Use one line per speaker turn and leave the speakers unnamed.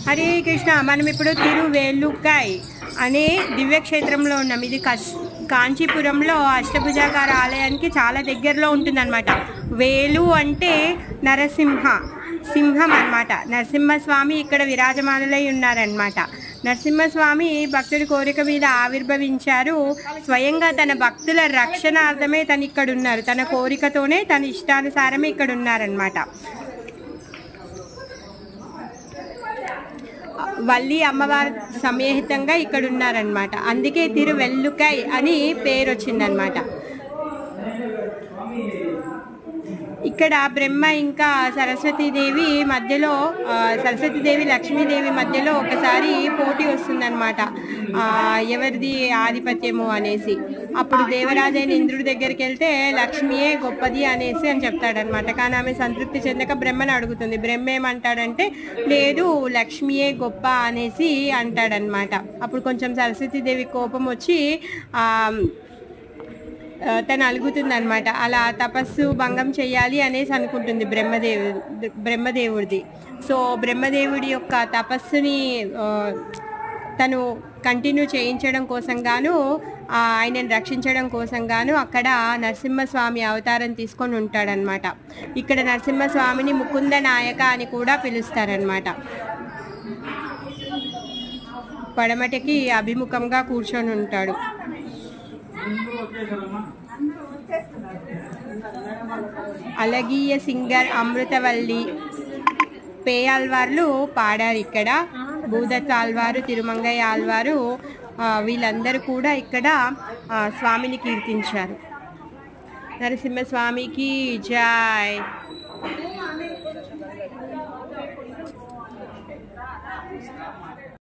హరే కృష్ణ. మనం ఇప్పుడు తిరువేలుక్కై అనే దివ్యక్షేత్రంలో ఉన్నాం. ఇది కాంచీపురంలో అష్టభుజాకార ఆలయానికి చాలా దగ్గరలో ఉంటుందన్నమాట. వేలు అంటే సింహం అన్నమాట. నరసింహస్వామి ఇక్కడ విరాజమానులై ఉన్నారన్నమాట. నరసింహస్వామి భక్తుడి కోరిక మీద ఆవిర్భవించారు. స్వయంగా తన భక్తుల రక్షణార్థమే తను ఇక్కడ ఉన్నారు. తన కోరికతోనే తన ఇష్టానుసారమే ఇక్కడ ఉన్నారన్నమాట. వల్లి అమ్మవారి సమేతంగా ఇక్కడ ఉన్నారనమాట. అందుకే తిరువెల్లుకై అని పేరు వచ్చిందనమాట. ఇక్కడ బ్రహ్మ ఇంకా సరస్వతీదేవి మధ్యలో, సరస్వతీదేవి లక్ష్మీదేవి మధ్యలో ఒకసారి పోటీ వస్తుందన్నమాట, ఎవరిది ఆధిపత్యము అనేసి. అప్పుడు దేవరాజైన ఇంద్రుడి దగ్గరికి వెళ్తే లక్ష్మియే గొప్పది అనేసి అని చెప్తాడనమాట. కానీ ఆమె సంతృప్తి చెందక బ్రహ్మను అడుగుతుంది. బ్రహ్మ ఏమంటాడంటే లేదు లక్ష్మియే గొప్ప అనేసి అంటాడనమాట. అప్పుడు కొంచెం సరస్వతీదేవి కోపం వచ్చి తను అలుగుతుందనమాట. అలా తపస్సు భంగం చేయాలి అనేసి అనుకుంటుంది బ్రహ్మదేవుడిది. సో బ్రహ్మదేవుడి యొక్క తపస్సుని తను కంటిన్యూ చేయించడం కోసం గాను, ఆయనను రక్షించడం కోసం గాను అక్కడ నరసింహస్వామి అవతారం తీసుకొని ఉంటాడనమాట. ఇక్కడ నరసింహస్వామిని ముకుంద నాయక అని కూడా పిలుస్తారనమాట. పడమటికి అభిముఖంగా కూర్చొని ఉంటాడు. అలగీయ సింగర్, అమృతవల్లి, పేయాల్వార్లు పాడారు ఇక్కడ. భూదత్ ఆల్వారు, తిరుమంగయ్య ఆల్వారు వీళ్ళందరూ కూడా ఇక్కడ స్వామిని కీర్తించారు. నరసింహస్వామికి జై.